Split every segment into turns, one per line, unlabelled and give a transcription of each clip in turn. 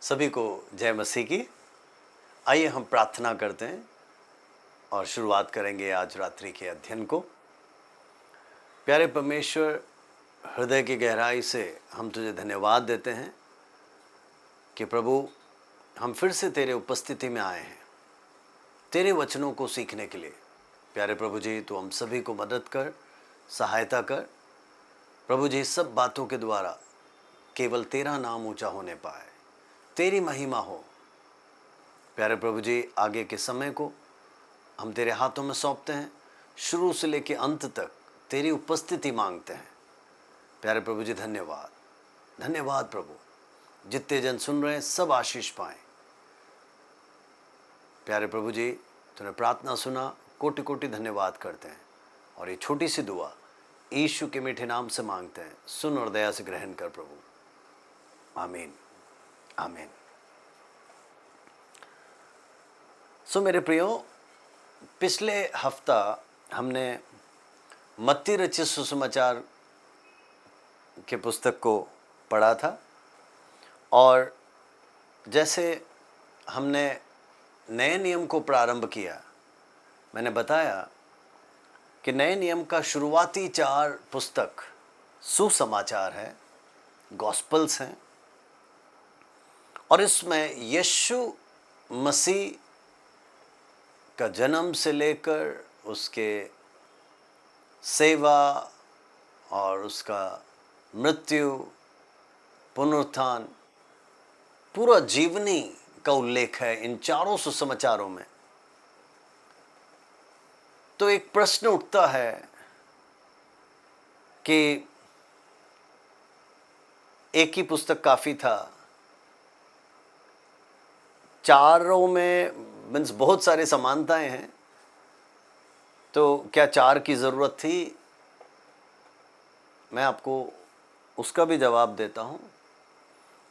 सभी को जय मसीह की। आइए हम प्रार्थना करते हैं और शुरुआत करेंगे आज रात्रि के अध्ययन को। प्यारे परमेश्वर, हृदय की गहराई से हम तुझे धन्यवाद देते हैं कि प्रभु हम फिर से तेरे उपस्थिति में आए हैं तेरे वचनों को सीखने के लिए। प्यारे प्रभु जी, तू हम सभी को मदद कर, सहायता कर। प्रभु जी, सब बातों के द्वारा केवल तेरा नाम ऊंचा होने पाए, तेरी महिमा हो। प्यारे प्रभु जी, आगे के समय को हम तेरे हाथों में सौंपते हैं। शुरू से लेकर अंत तक तेरी उपस्थिति मांगते हैं। प्यारे प्रभु जी, धन्यवाद धन्यवाद प्रभु। जितने जन सुन रहे हैं सब आशीष पाएं। प्यारे प्रभु जी, तूने प्रार्थना सुना, कोटि कोटि धन्यवाद करते हैं। और ये छोटी सी दुआ यीशु के मीठे नाम से मांगते हैं। सुन और दया से ग्रहण कर प्रभु। आमीन आमीन। सो मेरे प्रियो, पिछले हफ्ता हमने मत्ती रचित सुसमाचार के पुस्तक को पढ़ा था और जैसे हमने नए नियम को प्रारंभ किया, मैंने बताया कि नए नियम का शुरुआती 4 पुस्तक सुसमाचार है, गॉस्पल्स हैं। और इसमें यीशु मसीह का जन्म से लेकर उसके सेवा और उसका मृत्यु, पुनरुत्थान, पूरा जीवनी का उल्लेख है इन 4 सुसमाचारों में। तो एक प्रश्न उठता है कि एक ही पुस्तक काफी था? चारों में मीन्स बहुत सारे समानताएं हैं, तो क्या 4 की ज़रूरत थी? मैं आपको उसका भी जवाब देता हूं।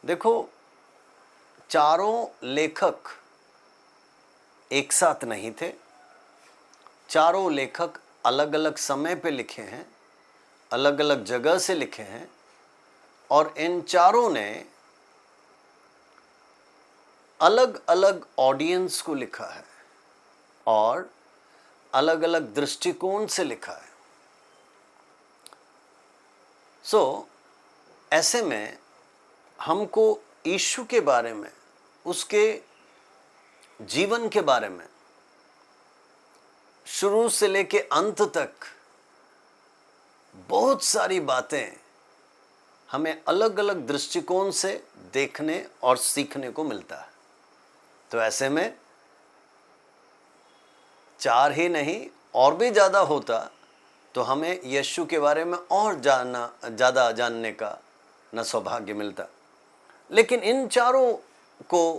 देखो, चारों लेखक एक साथ नहीं थे। चारों लेखक अलग अलग समय पे लिखे हैं, अलग अलग जगह से लिखे हैं और इन चारों ने अलग अलग ऑडियंस को लिखा है और अलग अलग दृष्टिकोण से लिखा है। ऐसे में हमको यीशु के बारे में, उसके जीवन के बारे में शुरू से लेके अंत तक बहुत सारी बातें हमें अलग अलग दृष्टिकोण से देखने और सीखने को मिलता है। तो ऐसे में 4 ही नहीं और भी ज़्यादा होता तो हमें यीशु के बारे में और ज़्यादा जानने का न सौभाग्य मिलता। लेकिन इन चारों को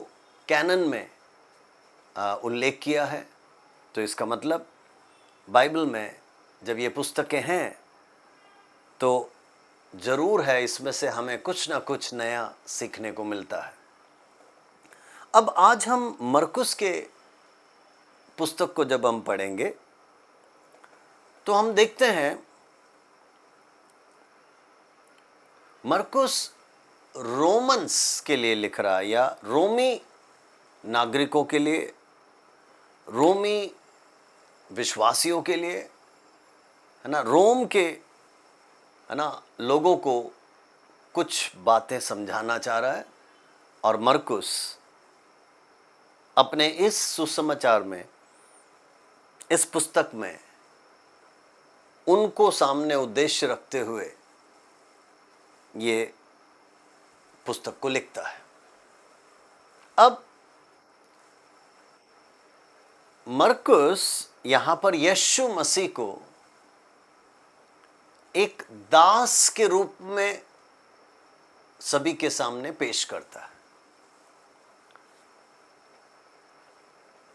कैनन में उल्लेख किया है, तो इसका मतलब बाइबल में जब ये पुस्तकें हैं तो ज़रूर है इसमें से हमें कुछ ना कुछ नया सीखने को मिलता है। अब आज हम मरकुस के पुस्तक को जब हम पढ़ेंगे तो हम देखते हैं मरकुस रोमन्स के लिए लिख रहा है, या रोमी नागरिकों के लिए, रोमी विश्वासियों के लिए, है ना, रोम के, है ना, लोगों को कुछ बातें समझाना चाह रहा है। और मरकुस अपने इस सुसमाचार में, इस पुस्तक में उनको सामने उद्देश्य रखते हुए ये पुस्तक को लिखता है। अब मरकुस यहां पर यीशु मसीह को एक दास के रूप में सभी के सामने पेश करता है।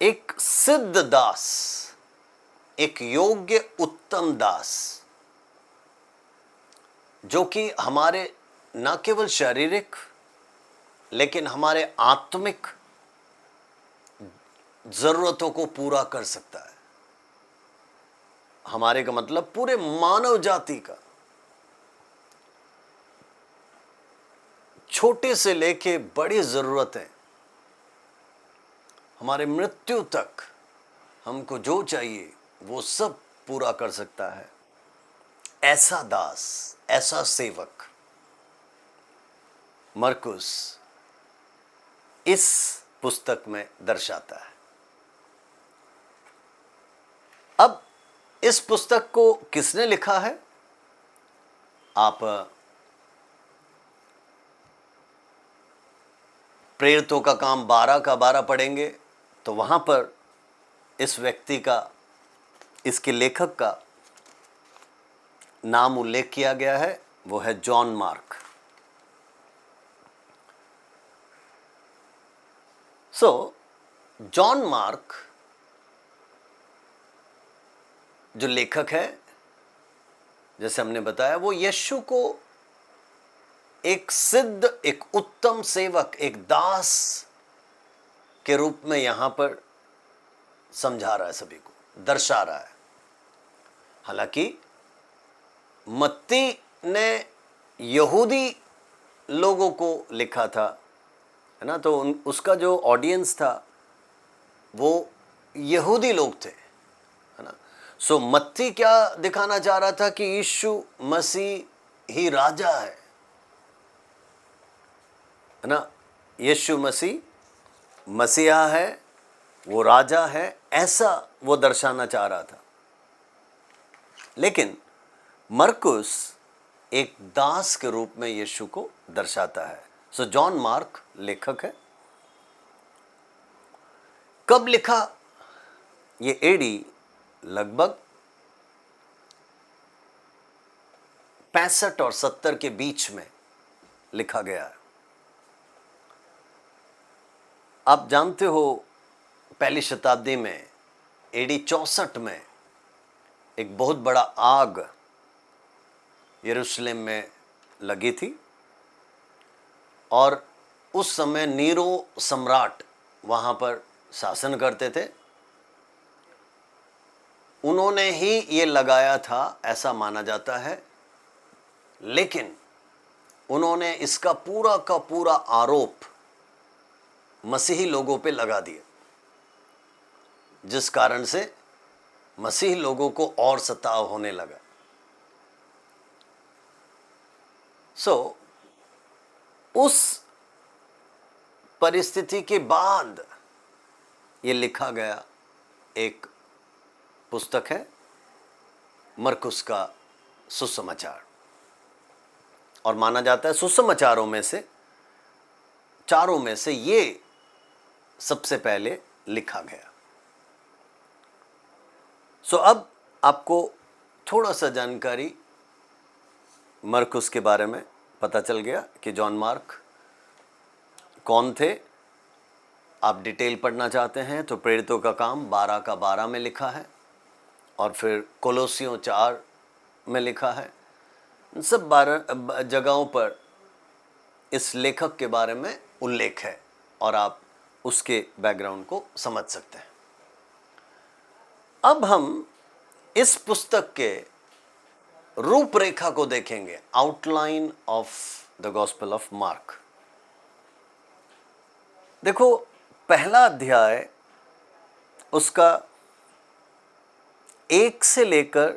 एक सिद्ध दास, एक योग्य उत्तम दास, जो कि हमारे न केवल शारीरिक लेकिन हमारे आत्मिक जरूरतों को पूरा कर सकता है। हमारे का मतलब पूरे मानव जाति का। छोटे से लेके बड़ी ज़रूरतें, हमारे मृत्यु तक हमको जो चाहिए वो सब पूरा कर सकता है। ऐसा दास, ऐसा सेवक मरकुस इस पुस्तक में दर्शाता है। अब इस पुस्तक को किसने लिखा है? आप प्रेरितों का काम 12 का 12 पढ़ेंगे तो वहां पर इस व्यक्ति का, इसके लेखक का नाम उल्लेख किया गया है, वो है जॉन मार्क। जॉन मार्क जो लेखक है, जैसे हमने बताया, वो यीशु को एक सिद्ध, एक उत्तम सेवक, एक दास के रूप में यहां पर समझा रहा है, सभी को दर्शा रहा है। हालांकि मत्ती ने यहूदी लोगों को लिखा था, है ना, तो उसका जो ऑडियंस था वो यहूदी लोग थे, है ना। मत्ती क्या दिखाना चाह रहा था कि यीशु मसीह ही राजा है ना। यीशु मसीह मसीहा है, वो राजा है, ऐसा वो दर्शाना चाह रहा था। लेकिन मरकुस एक दास के रूप में यीशु को दर्शाता है। जॉन मार्क लेखक है। कब लिखा? ये एडी लगभग 65 और 70 के बीच में लिखा गया है। आप जानते हो पहली शताब्दी में एडी 64 में एक बहुत बड़ा आग यरूशलेम में लगी थी और उस समय नीरो सम्राट वहां पर शासन करते थे। उन्होंने ही ये लगाया था ऐसा माना जाता है, लेकिन उन्होंने इसका पूरा का पूरा आरोप मसीही लोगों पे लगा दिया, जिस कारण से मसीही लोगों को और सताव होने लगा। उस परिस्थिति के बाद ये लिखा गया एक पुस्तक है मरकुस का सुसमाचार, और माना जाता है सुसमाचारों में से, चारों में से ये सबसे पहले लिखा गया। अब आपको थोड़ा सा जानकारी मरकुस के बारे में पता चल गया कि जॉन मार्क कौन थे। आप डिटेल पढ़ना चाहते हैं तो प्रेरितों का काम 12 का 12 में लिखा है, और फिर कोलोसियों 4 में लिखा है। इन सब 12 जगहों पर इस लेखक के बारे में उल्लेख है और आप उसके बैकग्राउंड को समझ सकते हैं। अब हम इस पुस्तक के रूपरेखा को देखेंगे, outline of the gospel of Mark. देखो, पहला अध्याय उसका 1 से लेकर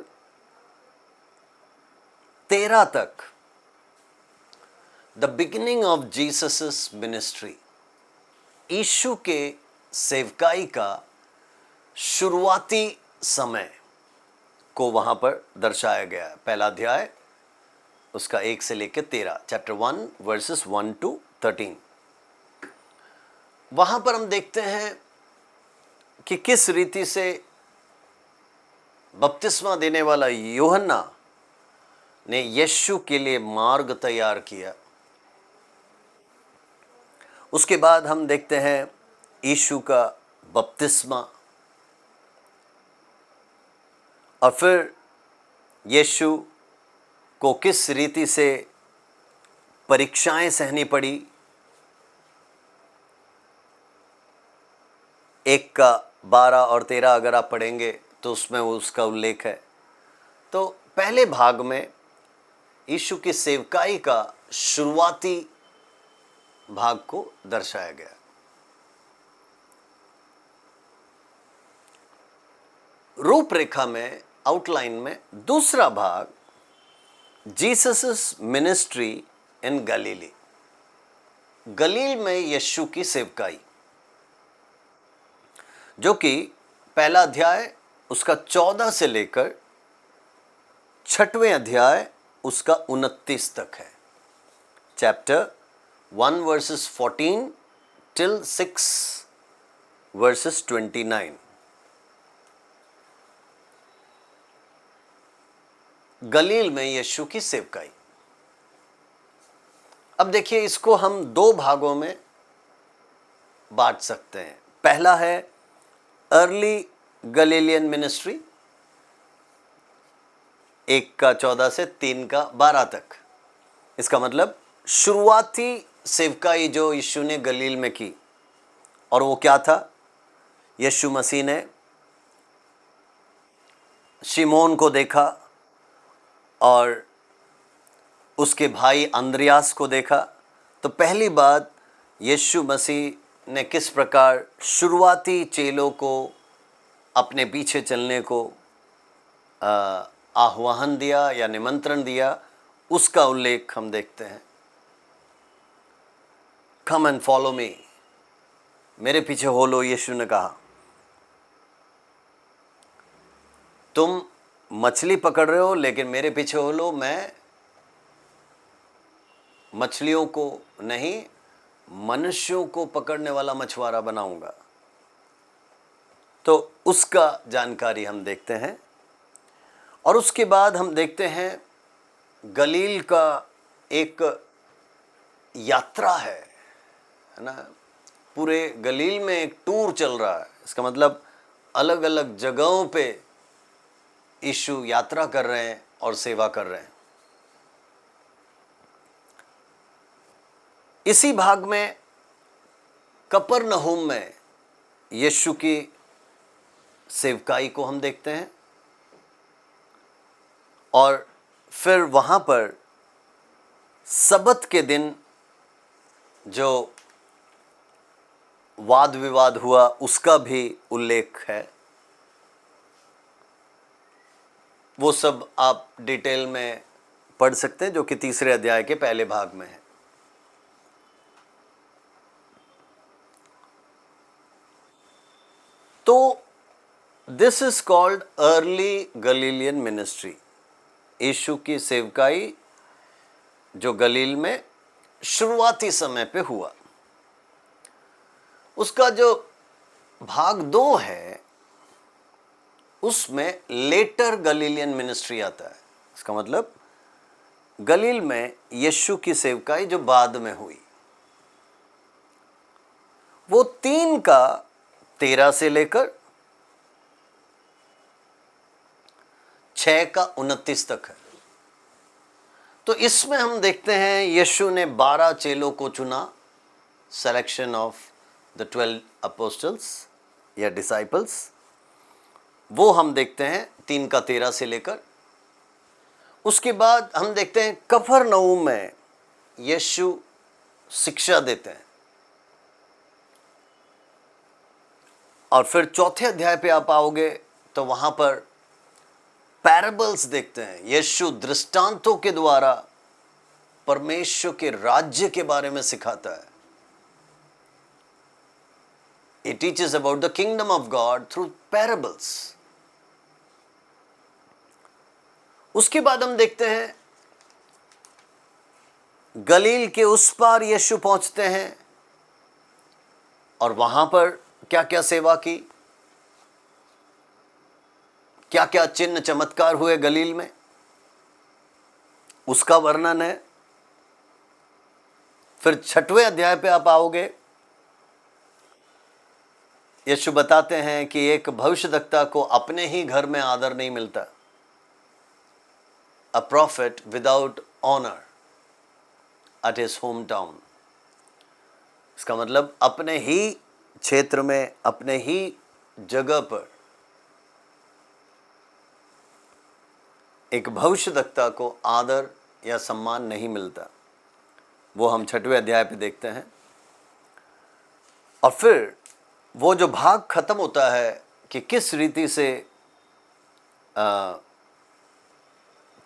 13 तक the beginning of Jesus ministry, यीशु के सेवकाई का शुरुआती समय को वहां पर दर्शाया गया है। पहला अध्याय उसका 1 से लेकर 13, चैप्टर 1 वर्सेस 1 to 13। वहां पर हम देखते हैं कि किस रीति से बपतिस्मा देने वाला यूहन्ना ने यीशु के लिए मार्ग तैयार किया। उसके बाद हम देखते हैं यीशु का बपतिस्मा, और फिर यीशु को किस रीति से परीक्षाएं सहनी पड़ी। 1 का 12 और 13 अगर आप पढ़ेंगे तो उसमें उसका उल्लेख है। तो पहले भाग में यीशु की सेवकाई का शुरुआती भाग को दर्शाया गया। रूपरेखा में, आउटलाइन में दूसरा भाग जीसस मिनिस्ट्री इन गलीली, गलील में यीशु की सेवकाई, जो कि पहला अध्याय उसका 14 से लेकर 6वें अध्याय उसका 29 तक है। Chapter 1 versus 14 till 6 versus 29। गलील में यीशु की सेवकाई। अब देखिए, इसको हम दो भागों में बांट सकते हैं। पहला है अर्ली गलीलियन मिनिस्ट्री, 1 का 14 से 3 का 12 तक। इसका मतलब शुरुआती सेवकाई जो यीशु ने गलील में की, और वो क्या था? यीशु मसीह ने शिमोन को देखा और उसके भाई अंद्रयास को देखा। तो पहली बात, यीशु मसीह ने किस प्रकार शुरुआती चेलों को अपने पीछे चलने को आह्वान दिया या निमंत्रण दिया, उसका उल्लेख हम देखते हैं। कम एंड फॉलो मी, मेरे पीछे हो लो, यीशु ने कहा। तुम मछली पकड़ रहे हो, लेकिन मेरे पीछे हो लो, मैं मछलियों को नहीं, मनुष्यों को पकड़ने वाला मछुआरा बनाऊंगा। तो उसका जानकारी हम देखते हैं। और उसके बाद हम देखते हैं गलील का एक यात्रा है ना। पूरे गलील में एक टूर चल रहा है। इसका मतलब अलग अलग जगहों पे यीशु यात्रा कर रहे हैं और सेवा कर रहे हैं। इसी भाग में कफरनहूम में यीशु की सेवकाई को हम देखते हैं, और फिर वहाँ पर सबत के दिन जो वाद विवाद हुआ उसका भी उल्लेख है। वो सब आप डिटेल में पढ़ सकते हैं, जो कि 3 अध्याय के पहले भाग में है। तो this is called early Galilean ministry. यीशु की सेवकाई जो गलील में शुरुआती समय पे हुआ, उसका जो भाग 2 है, उसमें लेटर गलीलियन मिनिस्ट्री आता है। इसका मतलब गलील में यीशु की सेवकाई जो बाद में हुई, वो 3 का 13 से लेकर 6 का 29 तक है। तो इसमें हम देखते हैं यीशु ने 12 चेलों को चुना, सिलेक्शन ऑफ द 12 अपोस्टल्स या डिसाइपल्स। वो हम देखते हैं 3 का 13 से लेकर। उसके बाद हम देखते हैं कफरनहूम में यीशु शिक्षा देते हैं, और फिर 4थे अध्याय पे आप आओगे तो वहां पर पैराबल्स देखते हैं। यीशु दृष्टांतों के द्वारा परमेश्वर के राज्य के बारे में सिखाता है। He teaches about the kingdom of God through parables. उसके बाद हम देखते हैं गलील के उस पार यीशु पहुंचते हैं, और वहां पर क्या क्या सेवा की, क्या क्या चिन्ह चमत्कार हुए गलील में, उसका वर्णन है। फिर 6वें अध्याय पे आप आओगे, यीशु बताते हैं कि एक भविष्यद्वक्ता को अपने ही घर में आदर नहीं मिलता। A prophet without honor at his hometown. इसका मतलब अपने ही क्षेत्र में, अपने ही जगह पर एक भविष्यद्वक्ता को आदर या सम्मान नहीं मिलता। वो हम 6वें अध्याय पे देखते हैं। और फिर वो जो भाग खत्म होता है कि किस रीति से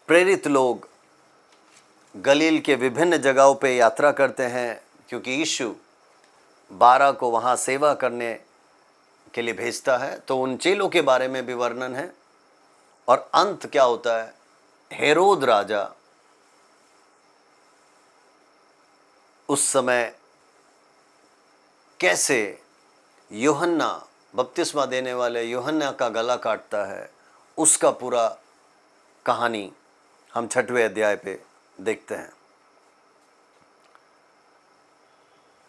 प्रेरित लोग गलील के विभिन्न जगहों पे यात्रा करते हैं, क्योंकि यीशु 12 को वहाँ सेवा करने के लिए भेजता है। तो उन चेलों के बारे में भी वर्णन है। और अंत क्या होता है, हेरोद राजा उस समय कैसे यूहन्ना, बपतिस्मा देने वाले यूहन्ना का गला काटता है, उसका पूरा कहानी हम 6वें अध्याय पे देखते हैं।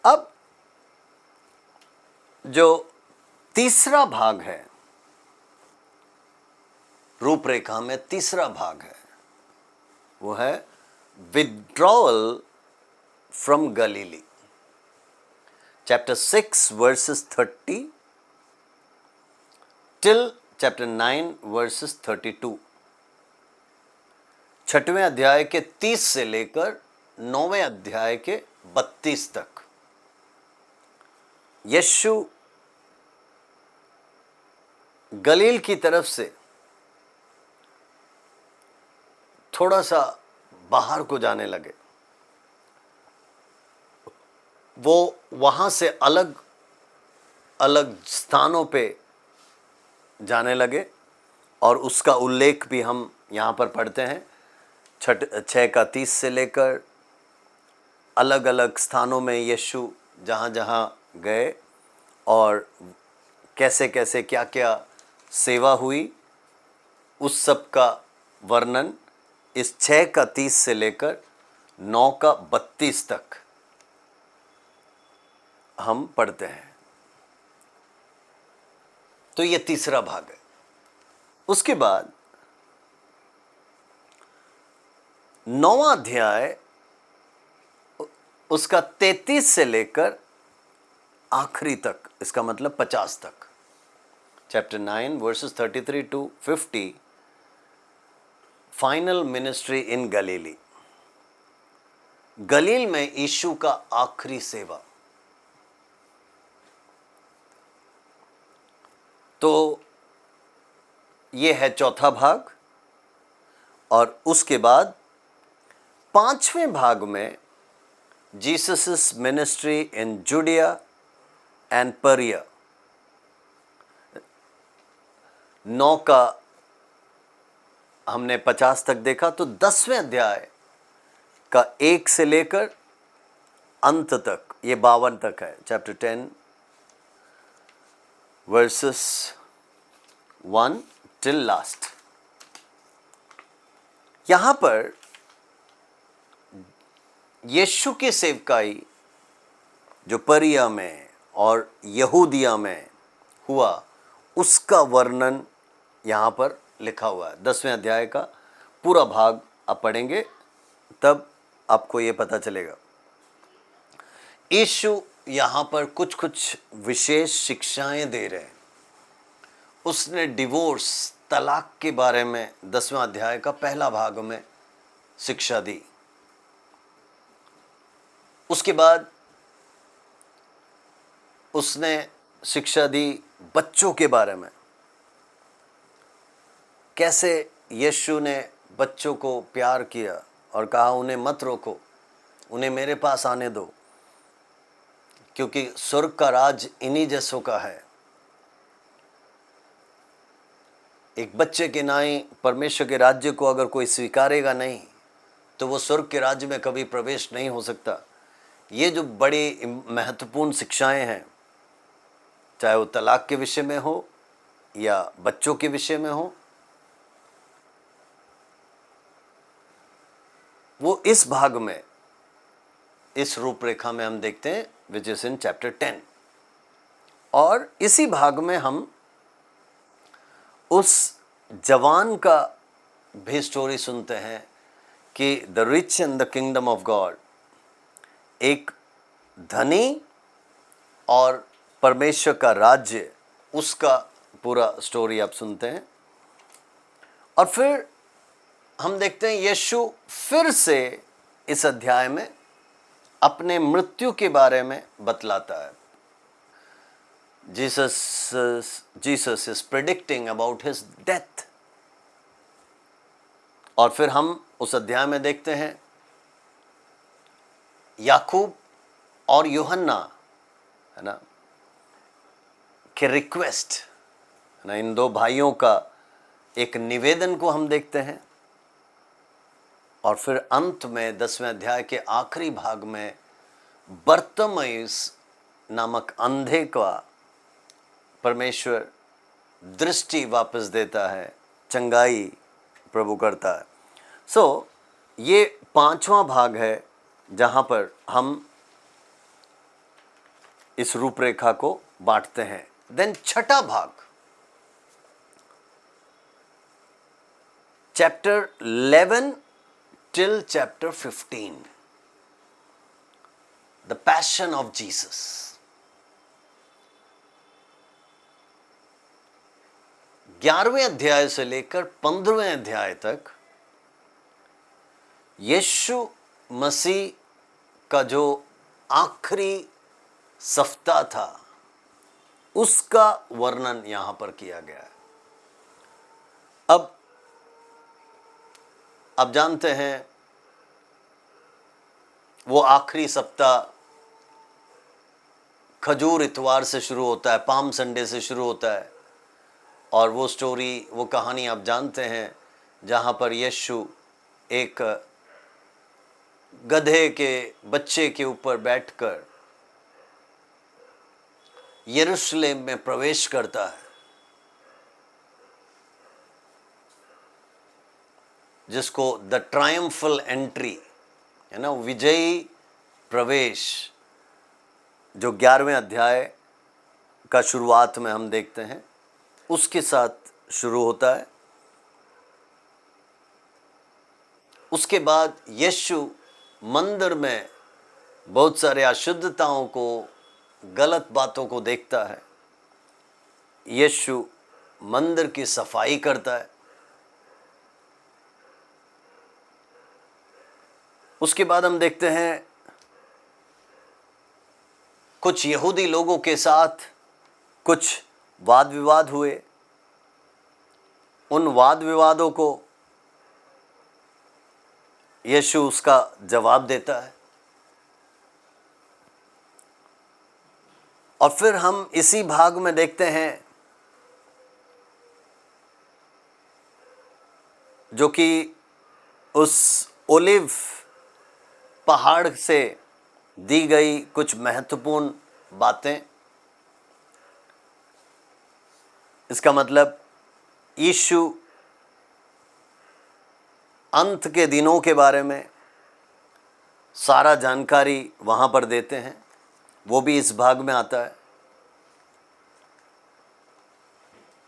अब जो तीसरा भाग है, रूपरेखा में तीसरा भाग है, वो है withdrawal from Galilee. Chapter 6 versus 30 till chapter 9 versus 32। 6वें अध्याय के 30 से लेकर 9वें अध्याय के 32 तक यीशु गलील की तरफ से थोड़ा सा बाहर को जाने लगे। वो वहाँ से अलग अलग स्थानों पे जाने लगे और उसका उल्लेख भी हम यहाँ पर पढ़ते हैं। 6:30 से लेकर अलग अलग स्थानों में यीशु जहाँ जहाँ गए और कैसे कैसे क्या क्या सेवा हुई, उस सब का वर्णन इस 6:30 से लेकर 9:32 तक हम पढ़ते हैं। तो ये तीसरा भाग है। उसके बाद 9वां अध्याय उसका 33 से लेकर आखिरी तक, इसका मतलब 50 तक, chapter 9 verses 33 to 50, final ministry in Galilee. गलील में यीशु का आखिरी सेवा। तो यह है चौथा भाग। और उसके बाद 5वें भाग में जीसस मिनिस्ट्री इन जुडिया एंड परिया। 9 का हमने 50 तक देखा। तो 10वें अध्याय का 1 से लेकर अंत तक, ये 52 तक है, चैप्टर 10 वर्सेस 1 टिल लास्ट। यहां पर यीशु की सेवकाई जो परिया में और यहूदिया में हुआ, उसका वर्णन यहां पर लिखा हुआ है। 10वें अध्याय का पूरा भाग आप पढ़ेंगे तब आपको ये पता चलेगा। यीशु यहाँ पर कुछ कुछ विशेष शिक्षाएं दे रहे हैं। उसने डिवोर्स, तलाक के बारे में 10वां अध्याय का पहला भाग में शिक्षा दी। उसके बाद उसने शिक्षा दी बच्चों के बारे में, कैसे यीशु ने बच्चों को प्यार किया और कहा उन्हें मत रोको, उन्हें मेरे पास आने दो, क्योंकि स्वर्ग का राज इन्हीं जैसों का है। एक बच्चे के नाई परमेश्वर के राज्य को अगर कोई स्वीकारेगा नहीं तो वो स्वर्ग के राज्य में कभी प्रवेश नहीं हो सकता। ये जो बड़ी महत्वपूर्ण शिक्षाएं हैं, चाहे वो तलाक के विषय में हो या बच्चों के विषय में हो, वो इस भाग में, इस रूपरेखा में हम देखते हैं, विच इज इन चैप्टर 10। और इसी भाग में हम उस जवान का भी स्टोरी सुनते हैं कि the rich in the kingdom of God, एक धनी और परमेश्वर का राज्य, उसका पूरा स्टोरी आप सुनते हैं। और फिर हम देखते हैं यीशु फिर से इस अध्याय में अपने मृत्यु के बारे में बतलाता है। Jesus is predicting about his death. और फिर हम उस अध्याय में देखते हैं याकूब और यूहन्ना, है ना, के रिक्वेस्ट, है ना, इन दो भाइयों का एक निवेदन को हम देखते हैं। और फिर अंत में 10वें अध्याय के आखिरी भाग में बर्तमयुस नामक अंधे का परमेश्वर दृष्टि वापस देता है, चंगाई प्रभु करता है। सो ये 5वां भाग है जहाँ पर हम इस रूपरेखा को बांटते हैं। देन छठा भाग, chapter 11 till chapter 15, the passion of Jesus। 11वें अध्याय से लेकर 15वें अध्याय तक यीशु मसीह का जो आखिरी सप्ताह था उसका वर्णन यहां पर किया गया है। अब आप जानते हैं वो आखिरी सप्ताह खजूर इतवार से शुरू होता है, पाम संडे से शुरू होता है। और वो स्टोरी, वो कहानी आप जानते हैं जहाँ पर यीशु एक गधे के बच्चे के ऊपर बैठकर यरूशलेम में प्रवेश करता है, जिसको द ट्रायम्फल एंट्री, है ना, विजयी प्रवेश, जो 11वें अध्याय का शुरुआत में हम देखते हैं, उसके साथ शुरू होता है। उसके बाद यीशु मंदिर में बहुत सारे अशुद्धताओं को, गलत बातों को देखता है। यीशु मंदिर की सफाई करता है। उसके बाद हम देखते हैं कुछ यहूदी लोगों के साथ कुछ वाद विवाद हुए। उन वाद विवादों को यीशु उसका जवाब देता है। और फिर हम इसी भाग में देखते हैं जो कि उस ओलिव पहाड़ से दी गई कुछ महत्वपूर्ण बातें। इसका मतलब यीशु अंत के दिनों के बारे में सारा जानकारी वहाँ पर देते हैं, वो भी इस भाग में आता है।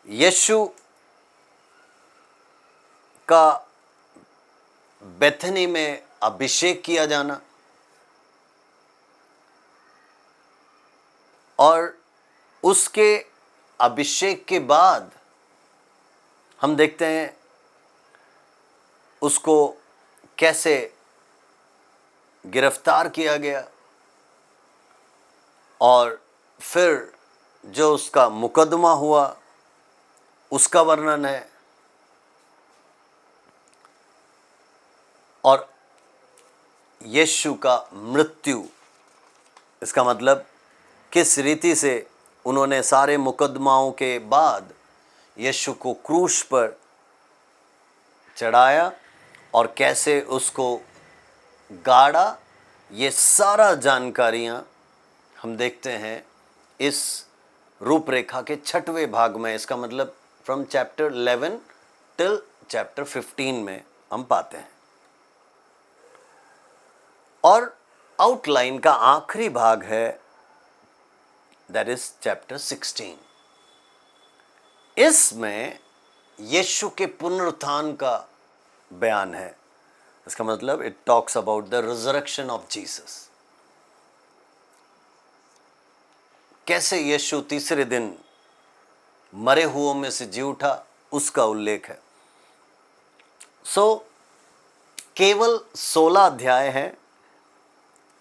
यीशु का बेथनी में अभिषेक किया जाना, और उसके अभिषेक के बाद हम देखते हैं उसको कैसे गिरफ्तार किया गया, और फिर जो उसका मुकदमा हुआ उसका वर्णन है। और यीशु का मृत्यु, इसका मतलब किस रीति से उन्होंने सारे मुकदमाओं के बाद यीशु को क्रूस पर चढ़ाया और कैसे उसको गाड़ा, ये सारा जानकारियाँ हम देखते हैं इस रूपरेखा के 6वें भाग में। इसका मतलब फ्रॉम चैप्टर 11 टिल चैप्टर 15 में हम पाते हैं। और आउटलाइन का आखिरी भाग है, दैट इज चैप्टर 16। इसमें यीशु के पुनरुत्थान का बयान है। इसका मतलब it talks about the resurrection of Jesus. कैसे यीशु तीसरे दिन मरे हुओं में से जी उठा, उसका उल्लेख है। केवल 16 अध्याय हैं,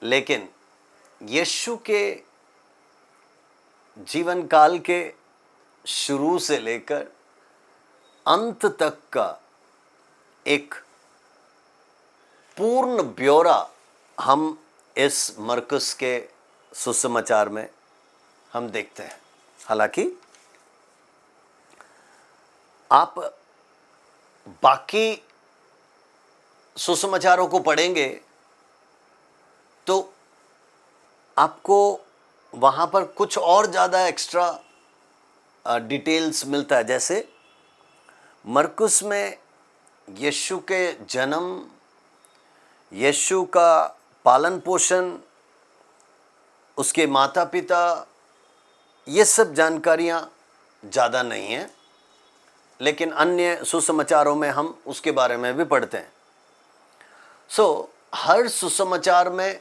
लेकिन यीशु के जीवन काल के शुरू से लेकर अंत तक का एक पूर्ण ब्यौरा हम इस मरकुस के सुसमाचार में हम देखते हैं। हालांकि आप बाकी सुसमाचारों को पढ़ेंगे तो आपको वहाँ पर कुछ और ज़्यादा एक्स्ट्रा डिटेल्स मिलता है। जैसे मरकुस में यीशु के जन्म, यीशु का पालन पोषण, उसके माता पिता, ये सब जानकारियाँ ज़्यादा नहीं हैं, लेकिन अन्य सुसमाचारों में हम उसके बारे में भी पढ़ते हैं। हर सुसमाचार में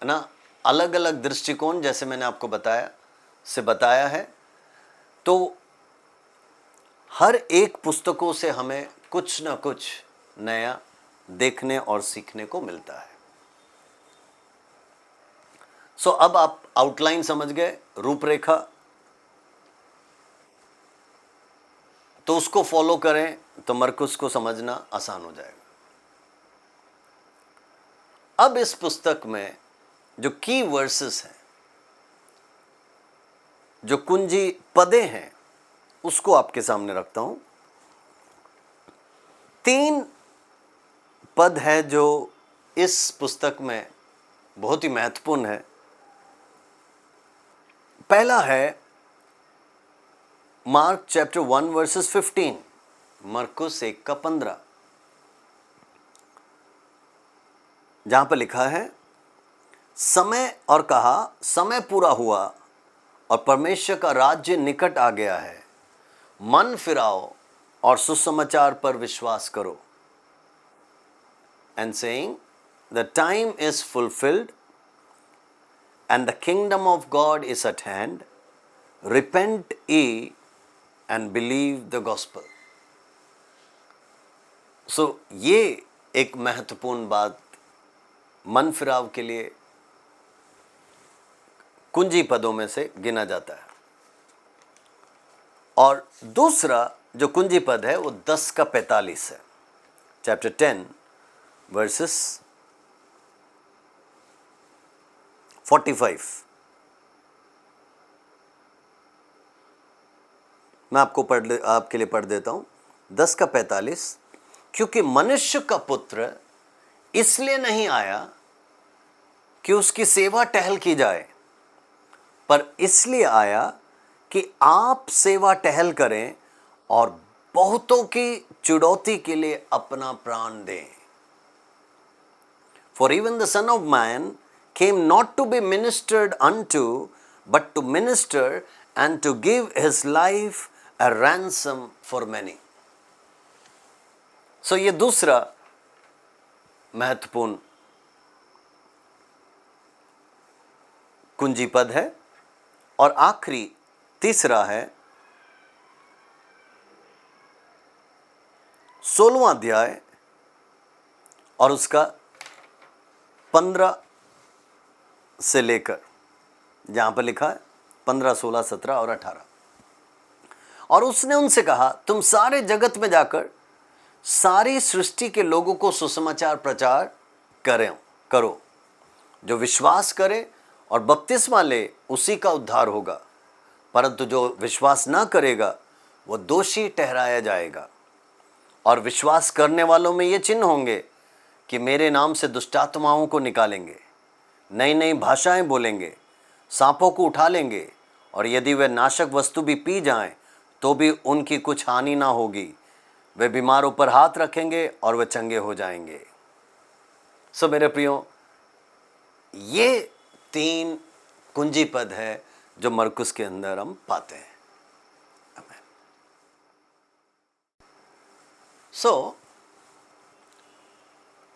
ना अलग अलग दृष्टिकोण, जैसे मैंने आपको बताया है। तो हर एक पुस्तकों से हमें कुछ ना कुछ नया देखने और सीखने को मिलता है। अब आप आउटलाइन समझ गए, रूपरेखा, तो उसको फॉलो करें तो मरकुस को समझना आसान हो जाएगा। अब इस पुस्तक में जो की वर्सेस हैं, जो कुंजी पदें हैं, उसको आपके सामने रखता हूं। 3 पद है जो इस पुस्तक में बहुत ही महत्वपूर्ण है। पहला है मार्क चैप्टर 1 वर्सेस 15, मरकुस 1 का 15, जहां पर लिखा है, समय और कहा, समय पूरा हुआ और परमेश्वर का राज्य निकट आ गया है, मन फिराओ और सुसमाचार पर विश्वास करो। And saying, the time is fulfilled and the kingdom of God is at hand. Repent ye and believe the gospel. ये एक महत्वपूर्ण बात मन फिराव के लिए कुंजी पदों में से गिना जाता है। और दूसरा जो कुंजी पद है वो 10 का 45 है, चैप्टर 10 वर्सेस 45। मैं आपके लिए पढ़ देता हूं, 10 का 45। क्योंकि मनुष्य का पुत्र इसलिए नहीं आया कि उसकी सेवा टहल की जाए, पर इसलिए आया कि आप सेवा टहल करें और बहुतों की चुड़ौती के लिए अपना प्राण दें। For even the Son of Man came not to be ministered unto, but to minister and to give his life a ransom for many. ये दूसरा महत्वपूर्ण कुंजी पद है। और आखिरी तीसरा है 16वां अध्याय और उसका 15 से लेकर, जहां पर लिखा है 15, 16, 17 और 18। और उसने उनसे कहा, तुम सारे जगत में जाकर सारी सृष्टि के लोगों को सुसमाचार प्रचार करो। जो विश्वास करे और बपतिस्मा ले उसी का उद्धार होगा, परंतु जो विश्वास ना करेगा वो दोषी ठहराया जाएगा। और विश्वास करने वालों में ये चिन्ह होंगे कि मेरे नाम से दुष्टात्माओं को निकालेंगे, नई नई भाषाएं बोलेंगे, सांपों को उठा लेंगे, और यदि वे नाशक वस्तु भी पी जाएं तो भी उनकी कुछ हानि ना होगी। वे बीमारों पर हाथ रखेंगे और वे चंगे हो जाएंगे। मेरे प्रियो, ये 3 कुंजी पद है जो मरकुस के अंदर हम पाते हैं।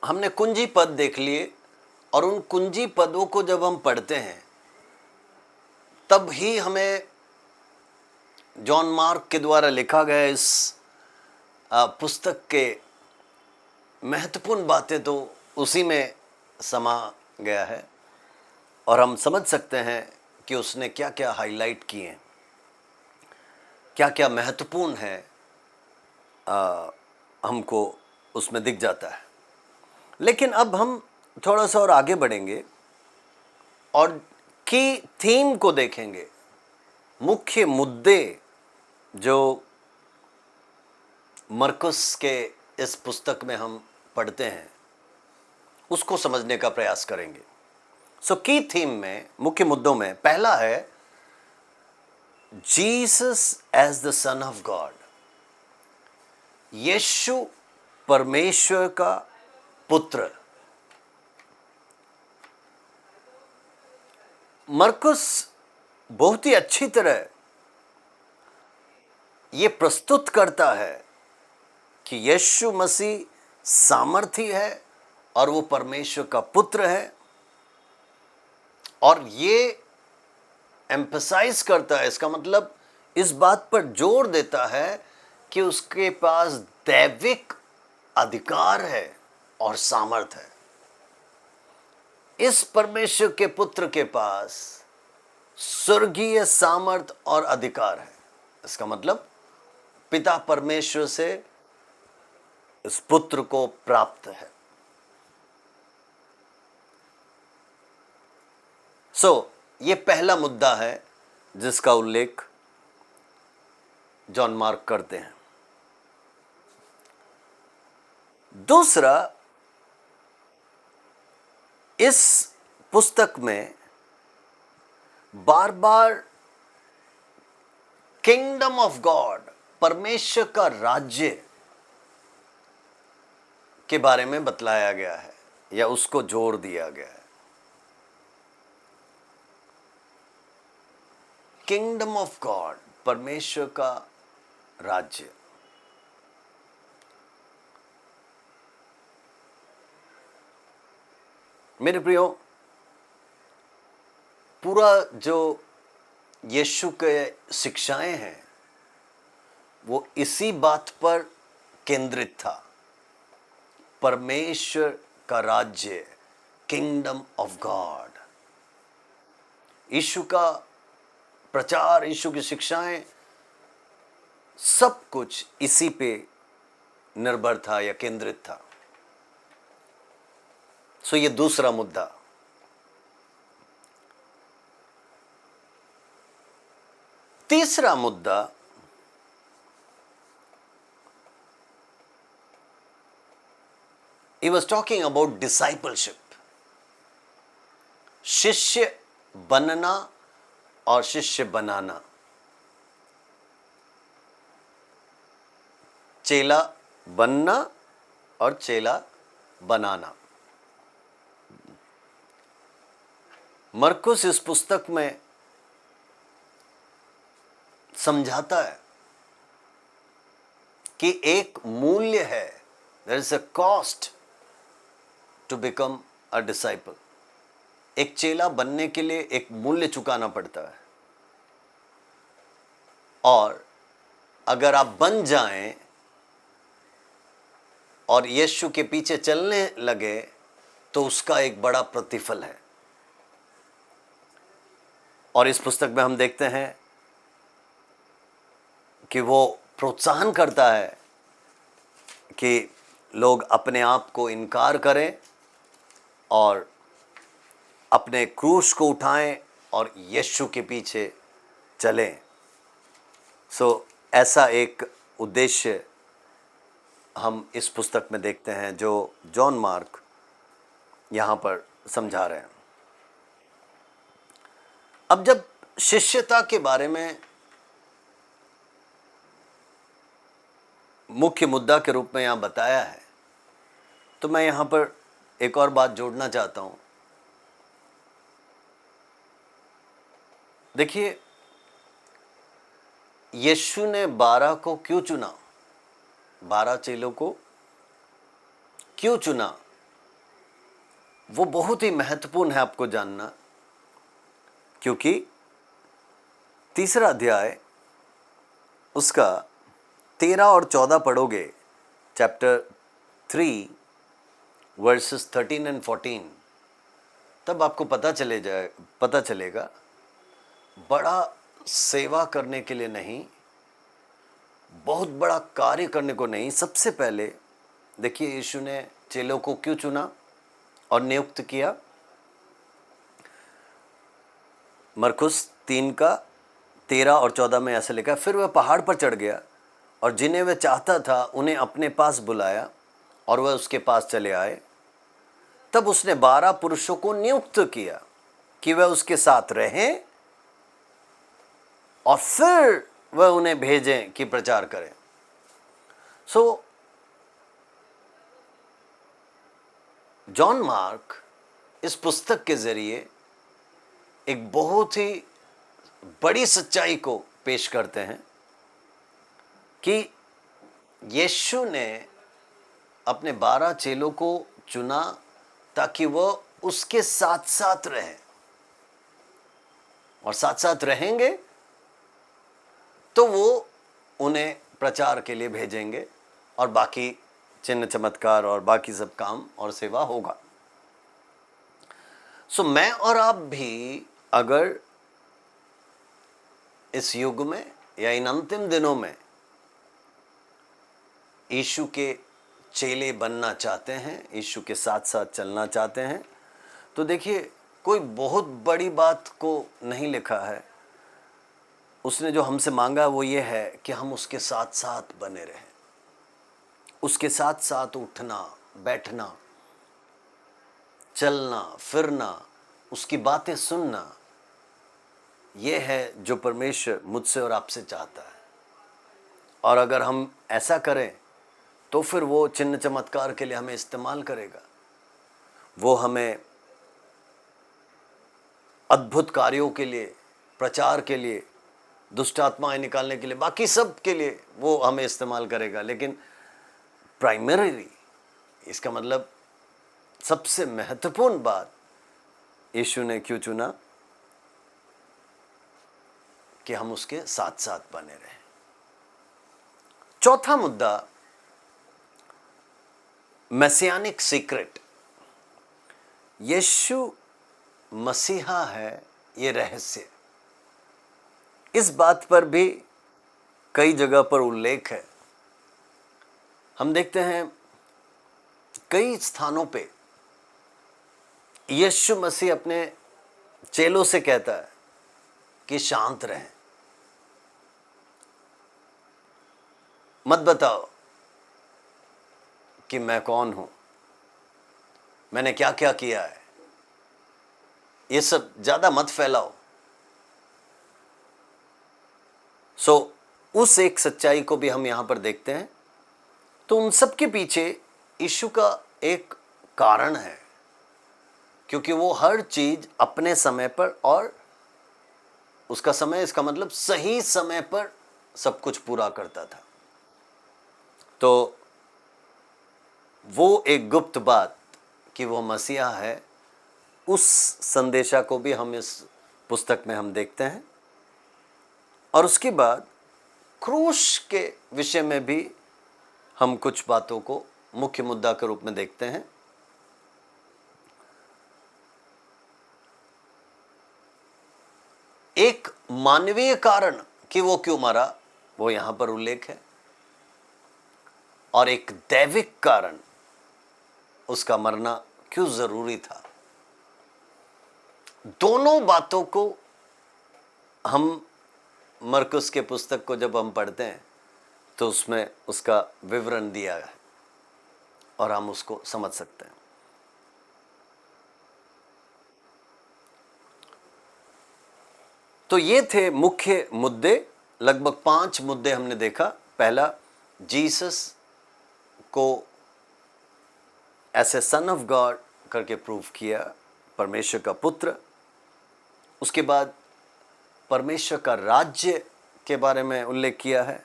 हमने कुंजी पद देख लिए, और उन कुंजी पदों को जब हम पढ़ते हैं तब ही हमें जॉन मार्क के द्वारा लिखा गया इस पुस्तक के महत्वपूर्ण बातें तो उसी में समा गया है। और हम समझ सकते हैं कि उसने क्या क्या हाईलाइट किए, क्या क्या महत्वपूर्ण है, हमको उसमें दिख जाता है। लेकिन अब हम थोड़ा सा और आगे बढ़ेंगे और की थीम को देखेंगे, मुख्य मुद्दे जो मरकुस के इस पुस्तक में हम पढ़ते हैं उसको समझने का प्रयास करेंगे। सो की थीम में, मुख्य मुद्दों में पहला है Jesus as the son of God, यीशु परमेश्वर का पुत्र। मरकुस बहुत ही अच्छी तरह ये प्रस्तुत करता है कि यीशु मसीह सामर्थी है और वो परमेश्वर का पुत्र है, और ये एम्फसाइज करता है, इसका मतलब इस बात पर जोर देता है कि उसके पास दैविक अधिकार है और सामर्थ है। इस परमेश्वर के पुत्र के पास स्वर्गीय सामर्थ और अधिकार है। इसका मतलब पिता परमेश्वर से इस पुत्र को प्राप्त है। ये पहला मुद्दा है जिसका उल्लेख जॉन मार्क करते हैं। दूसरा, इस पुस्तक में बार बार किंगडम ऑफ गॉड, परमेश्वर का राज्य के बारे में बतलाया गया है या उसको जोर दिया गया है। किंगडम ऑफ गॉड, परमेश्वर का राज्य। मेरे प्रियो, पूरा जो यीशु के शिक्षाएं हैं वो इसी बात पर केंद्रित था, परमेश्वर का राज्य, किंगडम ऑफ गॉड। यीशु का प्रचार, यीशु की शिक्षाएं, सब कुछ इसी पे निर्भर था या केंद्रित था। ये दूसरा मुद्दा। तीसरा मुद्दा, he was talking about discipleship, शिष्य बनना और शिष्य बनाना, चेला बनना और चेला बनाना। मरकुस इस पुस्तक में समझाता है कि एक मूल्य है, there is a cost to become a disciple. एक चेला बनने के लिए एक मूल्य चुकाना पड़ता है, और अगर आप बन जाएं और यीशु के पीछे चलने लगे तो उसका एक बड़ा प्रतिफल है। और इस पुस्तक में हम देखते हैं कि वो प्रोत्साहन करता है कि लोग अपने आप को इनकार करें और अपने क्रूस को उठाएं और यीशु के पीछे चलें। ऐसा एक उद्देश्य हम इस पुस्तक में देखते हैं जो जॉन मार्क यहाँ पर समझा रहे हैं। अब जब शिष्यता के बारे में मुख्य मुद्दा के रूप में यहाँ बताया है, तो मैं यहाँ पर एक और बात जोड़ना चाहता हूँ। देखिए, यीशु ने 12 को क्यों चुना, 12 चेलों को क्यों चुना, वो बहुत ही महत्वपूर्ण है आपको जानना। क्योंकि 3 अध्याय उसका 13 और 14 पढ़ोगे, चैप्टर 3 वर्सेस 13 एंड 14, तब आपको पता चलेगा बड़ा सेवा करने के लिए नहीं, बहुत बड़ा कार्य करने को नहीं, सबसे पहले देखिए यीशु ने चेलों को क्यों चुना और नियुक्त किया। मरकुस 3 का 13 और 14 में ऐसे लिखा, फिर वह पहाड़ पर चढ़ गया और जिन्हें वह चाहता था उन्हें अपने पास बुलाया और वह उसके पास चले आए। तब उसने 12 पुरुषों को नियुक्त किया कि वह उसके साथ रहें और फिर वह उन्हें भेजें कि प्रचार करें। सो जॉन मार्क इस पुस्तक के जरिए एक बहुत ही बड़ी सच्चाई को पेश करते हैं कि यीशु ने अपने 12 चेलों को चुना ताकि वह उसके साथ साथ रहें, और साथ साथ रहेंगे तो वो उन्हें प्रचार के लिए भेजेंगे और बाकी चिन्ह चमत्कार और बाकी सब काम और सेवा होगा। सो मैं और आप भी अगर इस युग में या इन अंतिम दिनों में यीशु के चेले बनना चाहते हैं, यीशु के साथ साथ चलना चाहते हैं, तो देखिए कोई बहुत बड़ी बात को नहीं लिखा है। उसने जो हमसे मांगा वो ये है कि हम उसके साथ साथ बने रहें, उसके साथ साथ उठना बैठना, चलना फिरना, उसकी बातें सुनना, ये है जो परमेश्वर मुझसे और आपसे चाहता है। और अगर हम ऐसा करें तो फिर वो चिन्ह चमत्कार के लिए हमें इस्तेमाल करेगा, वो हमें अद्भुत कार्यों के लिए, प्रचार के लिए, दुष्ट आत्माएं निकालने के लिए, बाकी सब के लिए वो हमें इस्तेमाल करेगा। लेकिन प्राइमरीली इसका मतलब सबसे महत्वपूर्ण बात, यीशु ने क्यों चुना कि हम उसके साथ साथ बने रहें। चौथा मुद्दा, मैसियानिक सीक्रेट। यीशु मसीहा है, ये रहस्य, इस बात पर भी कई जगह पर उल्लेख है। हम देखते हैं कई स्थानों पे यीशु मसीह अपने चेलों से कहता है कि शांत रहें, मत बताओ कि मैं कौन हूं, मैंने क्या क्या किया है, ये सब ज्यादा मत फैलाओ। उस एक सच्चाई को भी हम यहां पर देखते हैं। तो उन सब के पीछे यीशु का एक कारण है, क्योंकि वो हर चीज अपने समय पर, और उसका समय इसका मतलब सही समय पर सब कुछ पूरा करता था। तो वो एक गुप्त बात कि वो मसीहा है, उस संदेशा को भी हम इस पुस्तक में हम देखते हैं। और उसके बाद क्रूस के विषय में भी हम कुछ बातों को मुख्य मुद्दा के रूप में देखते हैं। एक मानवीय कारण कि वो क्यों मरा, वो यहां पर उल्लेख है, और एक दैविक कारण, उसका मरना क्यों जरूरी था। दोनों बातों को हम मरकुस के पुस्तक को जब हम पढ़ते हैं तो उसमें उसका विवरण दिया है और हम उसको समझ सकते हैं। तो ये थे मुख्य मुद्दे, लगभग 5 मुद्दे हमने देखा। पहला, जीसस को ऐसे सन ऑफ गॉड करके प्रूव किया, परमेश्वर का पुत्र। उसके बाद परमेश्वर का राज्य के बारे में उल्लेख किया है,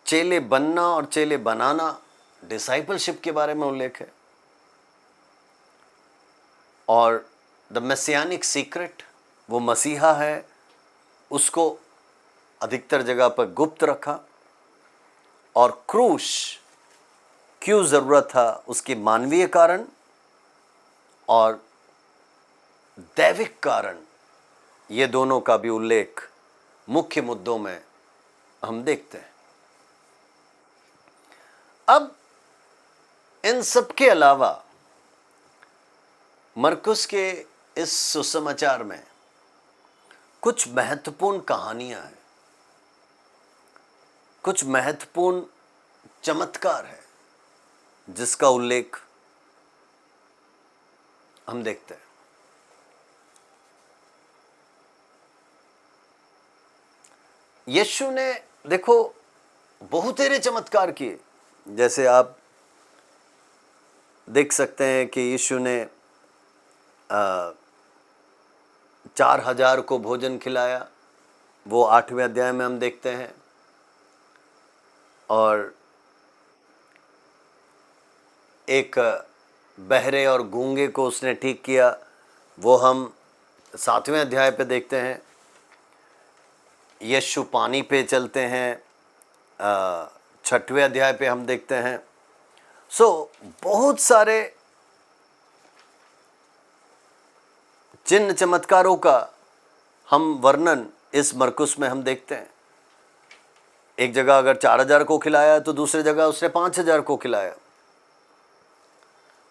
चेले बनना और चेले बनाना, डिसाइपलशिप के बारे में उल्लेख है, और द मैसियानिक सीक्रेट, वो मसीहा है, उसको अधिकतर जगह पर गुप्त रखा, और क्रूस क्यों जरूरत था, उसके मानवीय कारण और दैविक कारण ये दोनों का भी उल्लेख मुख्य मुद्दों में हम देखते हैं। अब इन सब के अलावा मरकुस के इस सुसमाचार में कुछ महत्वपूर्ण कहानियां हैं, कुछ महत्वपूर्ण चमत्कार है जिसका उल्लेख हम देखते हैं। यीशु ने देखो बहुत सारे चमत्कार किए। जैसे आप देख सकते हैं कि यीशु ने 4,000 को भोजन खिलाया, वो 8वें अध्याय में हम देखते हैं। और एक बहरे और गूंगे को उसने ठीक किया, वो हम 7वें अध्याय पे देखते हैं। यीशु पानी पे चलते हैं, 6वें अध्याय पे हम देखते हैं। बहुत सारे चिन्ह चमत्कारों का हम वर्णन इस मरकुस में हम देखते हैं। एक जगह अगर 4,000 को खिलाया तो दूसरी जगह उसने 5,000 को खिलाया।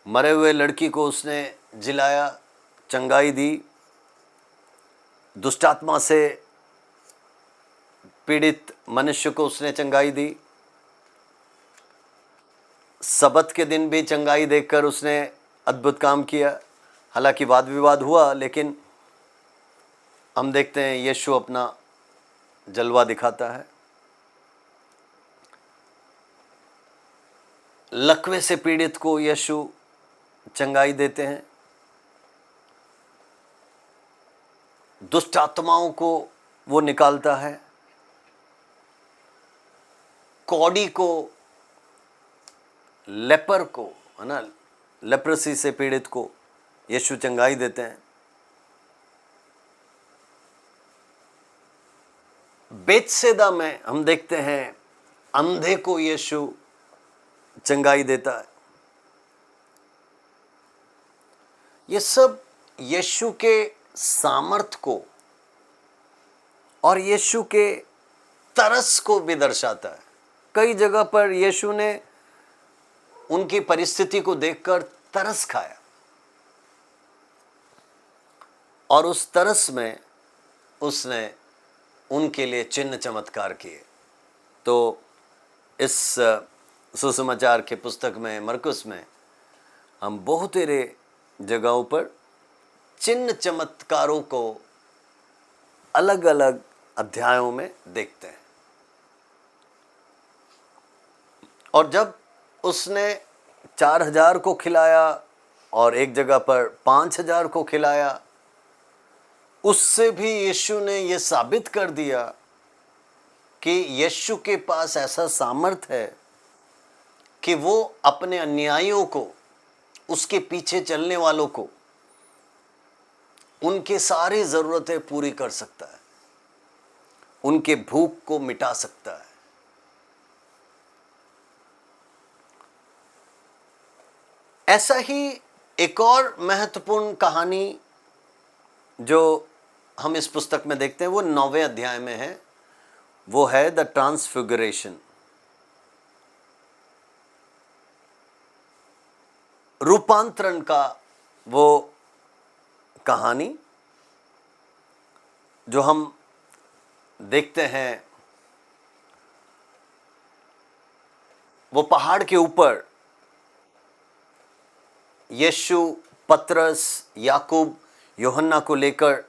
मरे हुए लड़की को उसने जिलाया, चंगाई दी। दुष्टात्मा से पीड़ित मनुष्य को उसने चंगाई दी। सबत के दिन भी चंगाई देखकर उसने अद्भुत काम किया। हालांकि वाद विवाद हुआ, लेकिन हम देखते हैं यीशु अपना जलवा दिखाता है। लकवे से पीड़ित को यीशु चंगाई देते हैं। दुष्ट आत्माओं को वो निकालता है। कौड़ी को, लेपर को, है ना, लेप्रेसी से पीड़ित को यीशु चंगाई देते हैं। बेतसेदा में हम देखते हैं अंधे को यीशु चंगाई देता है। ये सब यीशु के सामर्थ को और यीशु के तरस को भी दर्शाता है। कई जगह पर यीशु ने उनकी परिस्थिति को देखकर तरस खाया और उस तरस में उसने उनके लिए चिन्ह चमत्कार किए। तो इस सुसमाचार के पुस्तक में, मरकुस में, हम बहुत सारे जगहों पर चिन्ह चमत्कारों को अलग अलग अध्यायों में देखते हैं। और जब उसने 4,000 को खिलाया और एक जगह पर 5,000 को खिलाया, उससे भी यीशु ने यह साबित कर दिया कि यीशु के पास ऐसा सामर्थ है कि वो अपने अनुयायियों को, उसके पीछे चलने वालों को, उनके सारी ज़रूरतें पूरी कर सकता है, उनके भूख को मिटा सकता है। ऐसा ही एक और महत्वपूर्ण कहानी जो हम इस पुस्तक में देखते हैं वो 9वें अध्याय में है। वो है द ट्रांसफिगरेशन, रूपांतरण का वो कहानी जो हम देखते हैं। वो पहाड़ के ऊपर यीशु पतरस, याकूब, यूहन्ना को लेकर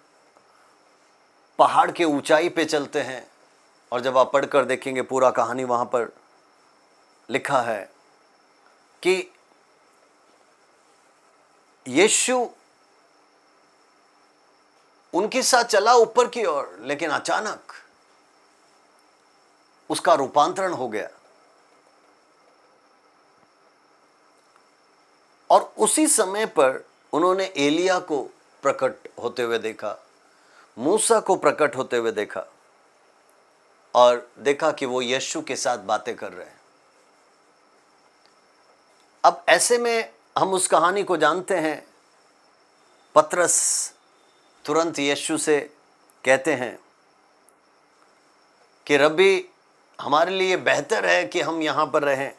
पहाड़ के ऊंचाई पे चलते हैं। और जब आप पढ़कर देखेंगे पूरा कहानी, वहां पर लिखा है कि यीशु उनके साथ चला ऊपर की ओर, लेकिन अचानक उसका रूपांतरण हो गया। और उसी समय पर उन्होंने एलिया को प्रकट होते हुए देखा, मूसा को प्रकट होते हुए देखा, और देखा कि वो यीशु के साथ बातें कर रहे हैं। अब ऐसे में हम उस कहानी को जानते हैं। पतरस तुरंत यीशु से कहते हैं कि रब्बी, हमारे लिए बेहतर है कि हम यहां पर रहें।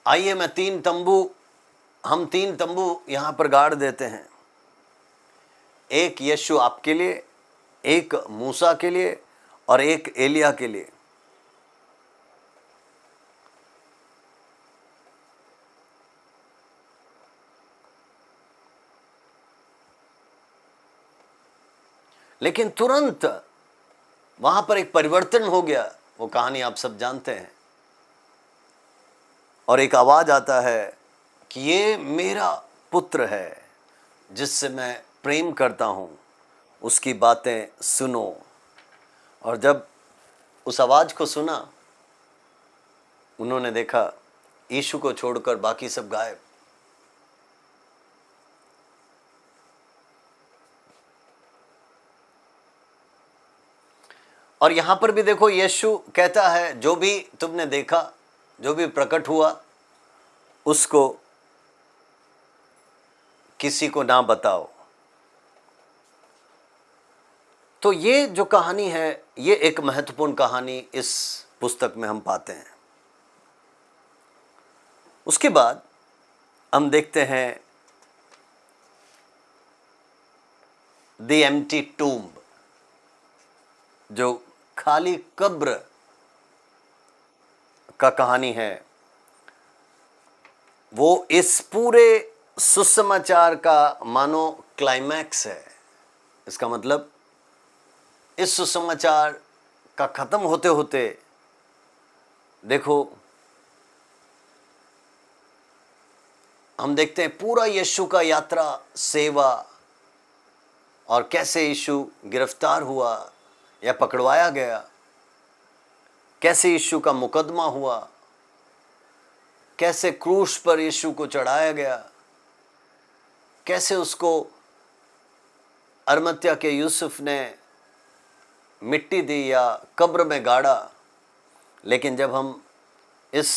आइए हम 3 तंबू यहां पर गाड़ देते हैं, एक यीशु आपके लिए, एक मूसा के लिए और एक एलिया के लिए। लेकिन तुरंत वहां पर एक परिवर्तन हो गया। वो कहानी आप सब जानते हैं। और एक आवाज आता है कि ये मेरा पुत्र है जिससे मैं प्रेम करता हूं, उसकी बातें सुनो। और जब उस आवाज को सुना, उन्होंने देखा यीशु को छोड़कर बाकी सब गायब। और यहां पर भी देखो, यीशु कहता है जो भी तुमने देखा, जो भी प्रकट हुआ, उसको किसी को ना बताओ। तो ये जो कहानी है, ये एक महत्वपूर्ण कहानी इस पुस्तक में हम पाते हैं। उसके बाद हम देखते हैं द एम्प्टी टूम्ब, जो खाली कब्र का कहानी है। वो इस पूरे सुसमाचार का मानो क्लाइमैक्स है। इसका मतलब इस सुसमाचार का खत्म होते होते देखो, हम देखते हैं पूरा यीशु का यात्रा, सेवा, और कैसे यीशु गिरफ्तार हुआ या पकड़वाया गया, कैसे यीशु का मुकदमा हुआ, कैसे क्रूस पर यीशु को चढ़ाया गया, कैसे उसको अरमत्या के यूसुफ ने मिट्टी दी या कब्र में गाड़ा। लेकिन जब हम इस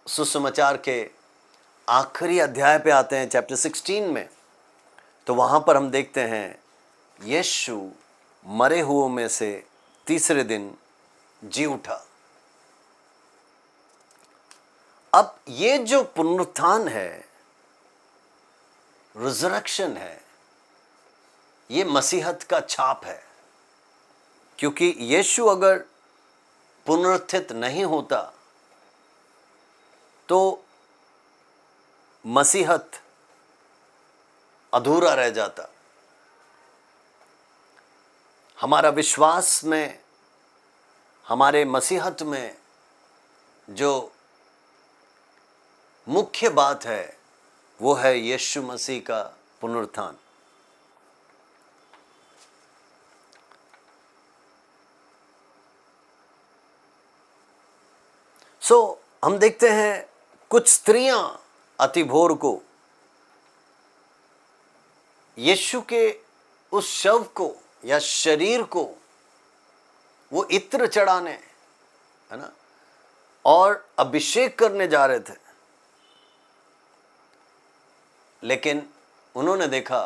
सुसमाचार के आखिरी अध्याय पे आते हैं, चैप्टर 16 में, तो वहां पर हम देखते हैं यीशु मरे हुओं में से तीसरे दिन जी उठा। अब ये जो पुनरुत्थान है, रिजरेक्शन है, ये मसीहत का छाप है। क्योंकि यीशु अगर पुनरुत्थित नहीं होता तो मसीहत अधूरा रह जाता। हमारा विश्वास में, हमारे मसीहत में जो मुख्य बात है वो है यीशु मसीह का पुनरुत्थान। हम देखते हैं कुछ स्त्रियां अति भोर को यीशु के उस शव को या शरीर को वो इत्र चढ़ाने, है ना, और अभिषेक करने जा रहे थे। लेकिन उन्होंने देखा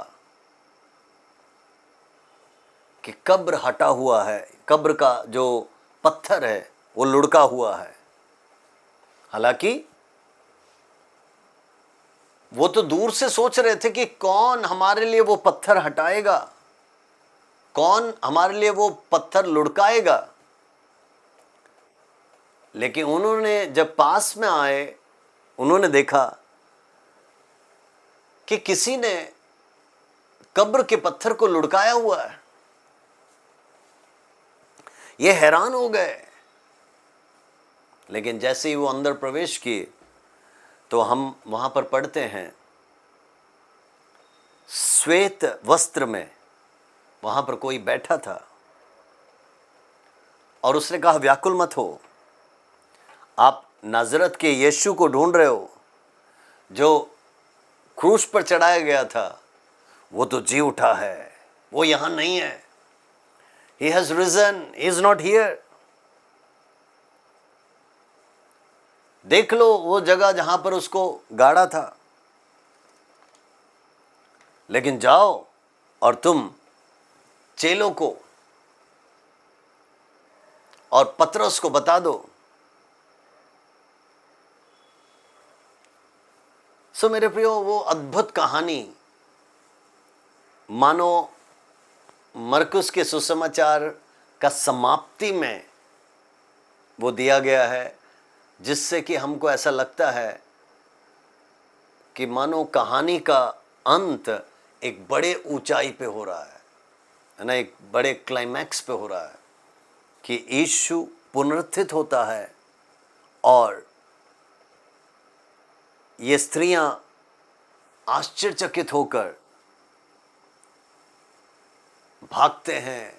कि कब्र हटा हुआ है, कब्र का जो पत्थर है वो लुढ़का हुआ है। हालांकि वो तो दूर से सोच रहे थे कि कौन हमारे लिए वो पत्थर हटाएगा, कौन हमारे लिए वो पत्थर लुढ़काएगा। लेकिन उन्होंने जब पास में आए, उन्होंने देखा कि किसी ने कब्र के पत्थर को लुढ़काया हुआ है। ये हैरान हो गए। लेकिन जैसे ही वो अंदर प्रवेश किए तो हम वहां पर पढ़ते हैं, श्वेत वस्त्र में वहां पर कोई बैठा था और उसने कहा, व्याकुल मत हो, आप नाजरत के यीशु को ढूंढ रहे हो, जो क्रूस पर चढ़ाया गया था। वो तो जी उठा है, वो यहां नहीं है। He has risen, he is not here. देख लो वो जगह जहां पर उसको गाड़ा था। लेकिन जाओ और तुम चेलों को और पतरस को बता दो। सो मेरे प्रियो, वो अद्भुत कहानी मानो मरकुस के सुसमाचार का समाप्ति में वो दिया गया है, जिससे कि हमको ऐसा लगता है कि मानो कहानी का अंत एक बड़े ऊंचाई पे हो रहा है ना, एक बड़े क्लाइमैक्स पे हो रहा है कि यीशु पुनरुत्थित होता है और ये स्त्रियां आश्चर्यचकित होकर भागते हैं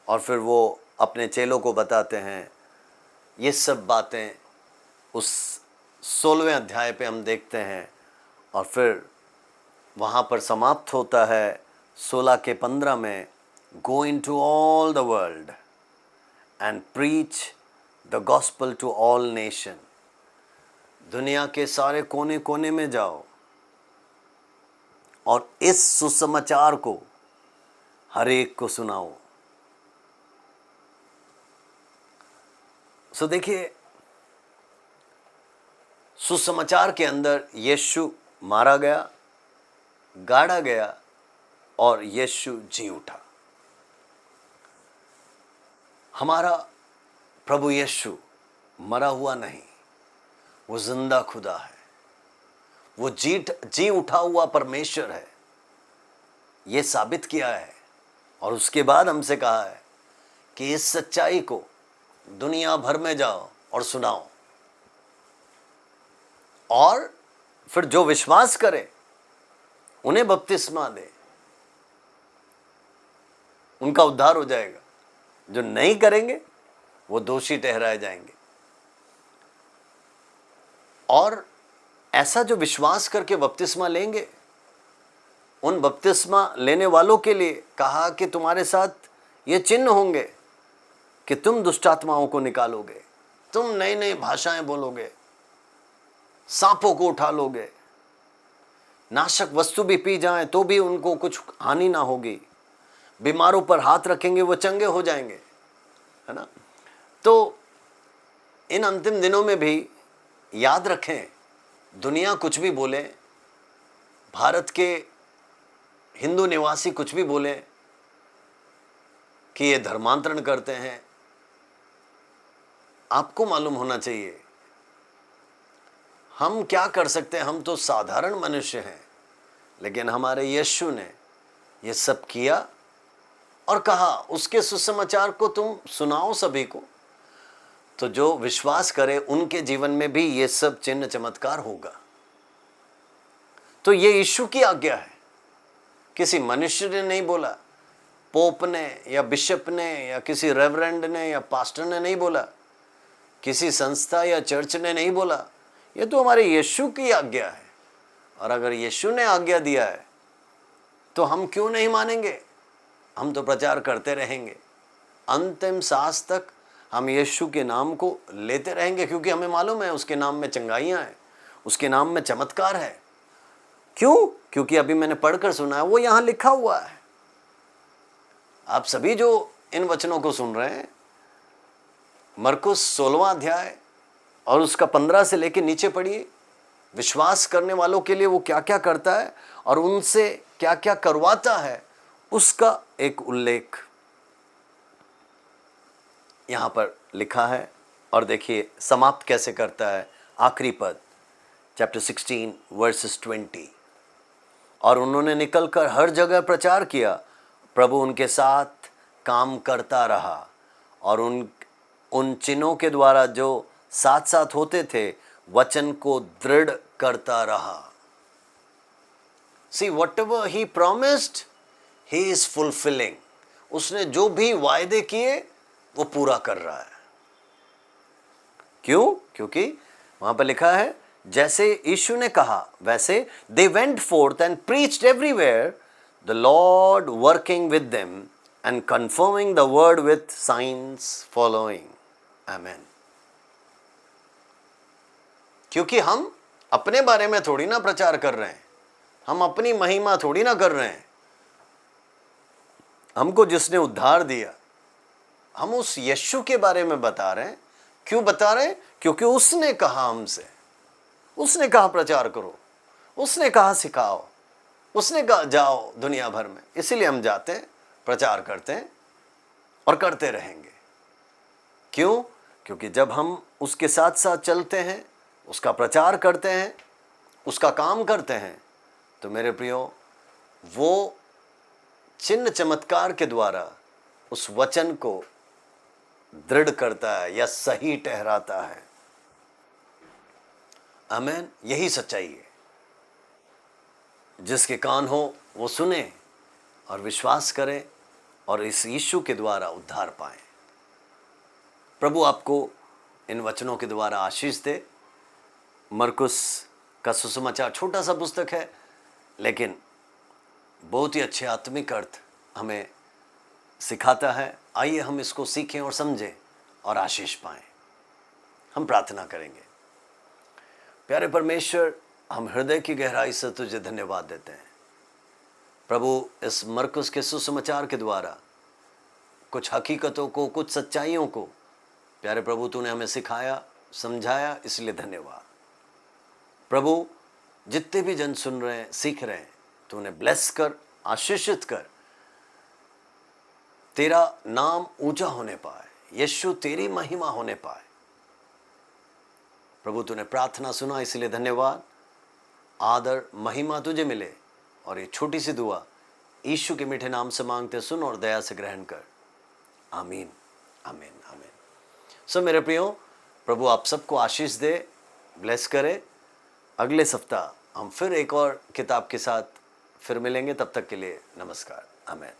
और फिर वो अपने चेलों को बताते हैं। ये सब बातें उस 16वें अध्याय पे हम देखते हैं और फिर वहाँ पर समाप्त होता है 16 के 15 में, go into all the world and preach the gospel to all nation. दुनिया के सारे कोने कोने में जाओ और इस सुसमाचार को हर एक को सुनाओ। सो देखिए, सुसमाचार के अंदर यीशु मारा गया, गाड़ा गया और यीशु जी उठा। हमारा प्रभु यीशु मरा हुआ नहीं, वो जिंदा खुदा है, वो जी उठा हुआ परमेश्वर है। ये साबित किया है और उसके बाद हमसे कहा है कि इस सच्चाई को दुनिया भर में जाओ और सुनाओ, और फिर जो विश्वास करे उन्हें बपतिस्मा दे, उनका उद्धार हो जाएगा। जो नहीं करेंगे वो दोषी ठहराए जाएंगे। और ऐसा जो विश्वास करके बपतिस्मा लेंगे, उन बपतिस्मा लेने वालों के लिए कहा कि तुम्हारे साथ ये चिन्ह होंगे कि तुम दुष्टात्माओं को निकालोगे, तुम नई नई भाषाएं बोलोगे, सांपों को उठा लोगे, नाशक वस्तु भी पी जाएं तो भी उनको कुछ हानि ना होगी, बीमारों पर हाथ रखेंगे वो चंगे हो जाएंगे, है ना। तो इन अंतिम दिनों में भी याद रखें, दुनिया कुछ भी बोले, भारत के हिंदू निवासी कुछ भी बोले कि ये धर्मांतरण करते हैं, आपको मालूम होना चाहिए हम क्या कर सकते हैं। हम तो साधारण मनुष्य हैं, लेकिन हमारे यीशु ने ये सब किया और कहा उसके सुसमाचार को तुम सुनाओ सभी को, तो जो विश्वास करे उनके जीवन में भी ये सब चिन्ह चमत्कार होगा। तो ये यीशु की आज्ञा है, किसी मनुष्य ने नहीं बोला, पोप ने या बिशप ने या किसी रेवरेंड ने या पास्टर ने नहीं बोला, किसी संस्था या चर्च ने नहीं बोला, ये तो हमारे यीशु की आज्ञा है। और अगर यीशु ने आज्ञा दिया है तो हम क्यों नहीं मानेंगे? हम तो प्रचार करते रहेंगे, अंतिम सांस तक हम यीशु के नाम को लेते रहेंगे, क्योंकि हमें मालूम है उसके नाम में चंगाइयाँ हैं, उसके नाम में चमत्कार है। क्यों? क्योंकि अभी मैंने पढ़कर सुना है, वो यहाँ लिखा हुआ है। आप सभी जो इन वचनों को सुन रहे हैं, मरकुस 16वां अध्याय और उसका 15 से लेकर नीचे पढ़िए। विश्वास करने वालों के लिए वो क्या क्या करता है और उनसे क्या क्या करवाता है, उसका एक उल्लेख यहाँ पर लिखा है। और देखिए समाप्त कैसे करता है, आखिरी पद, चैप्टर 16 वर्सेस 20। और उन्होंने निकलकर हर जगह प्रचार किया, प्रभु उनके साथ काम करता रहा और उन चिन्हों के द्वारा जो साथ साथ होते थे वचन को दृढ़ करता रहा। See, whatever he promised, he is fulfilling. उसने जो भी वायदे किए वो पूरा कर रहा है। क्यों? क्योंकि वहां पर लिखा है जैसे यीशु ने कहा वैसे they went forth and preached everywhere, the Lord working with them and confirming the word with signs following. Amen. क्योंकि हम अपने बारे में थोड़ी ना प्रचार कर रहे हैं, हम अपनी महिमा थोड़ी ना कर रहे हैं। हमको जिसने उद्धार दिया, हम उस यीशु के बारे में बता रहे हैं। क्यों बता रहे हैं? क्योंकि उसने कहा हमसे, उसने कहा प्रचार करो, उसने कहा सिखाओ, उसने कहा जाओ दुनिया भर में। इसीलिए हम जाते हैं, प्रचार करते हैं और करते रहेंगे। क्यों? क्योंकि जब हम उसके साथ साथ चलते हैं, उसका प्रचार करते हैं, उसका काम करते हैं, तो मेरे प्रियो, वो चिन्ह चमत्कार के द्वारा उस वचन को दृढ़ करता है या सही ठहराता है। आमीन। यही सच्चाई है। जिसके कान हो वो सुने और विश्वास करें और इस यीशु के द्वारा उद्धार पाएं। प्रभु आपको इन वचनों के द्वारा आशीष दे। मरकुस का सुसमाचार छोटा सा पुस्तक है, लेकिन बहुत ही अच्छे आत्मिक अर्थ हमें सिखाता है। आइए हम इसको सीखें और समझें और आशीष पाएं। हम प्रार्थना करेंगे। प्यारे परमेश्वर, हम हृदय की गहराई से तुझे धन्यवाद देते हैं प्रभु। इस मरकुस के सुसमाचार के द्वारा कुछ हकीकतों को, कुछ सच्चाइयों को प्यारे प्रभु तूने हमें सिखाया, समझाया, इसलिए धन्यवाद प्रभु। जितने भी जन सुन रहे हैं, सीख रहे हैं, तूने ब्लेस कर, आशीषित कर, तेरा नाम ऊंचा होने पाए, यीशु तेरी महिमा होने पाए। प्रभु तूने प्रार्थना सुना, इसलिए धन्यवाद। आदर महिमा तुझे मिले और ये छोटी सी दुआ यीशु के मीठे नाम से मांगते, सुन और दया से ग्रहण कर। आमीन, आमीन, आमीन। सो मेरे प्रियो, प्रभु आप सबको आशीष दे, ब्लेस करे। अगले सप्ताह हम फिर एक और किताब के साथ फिर मिलेंगे। तब तक के लिए नमस्कार। आमीन।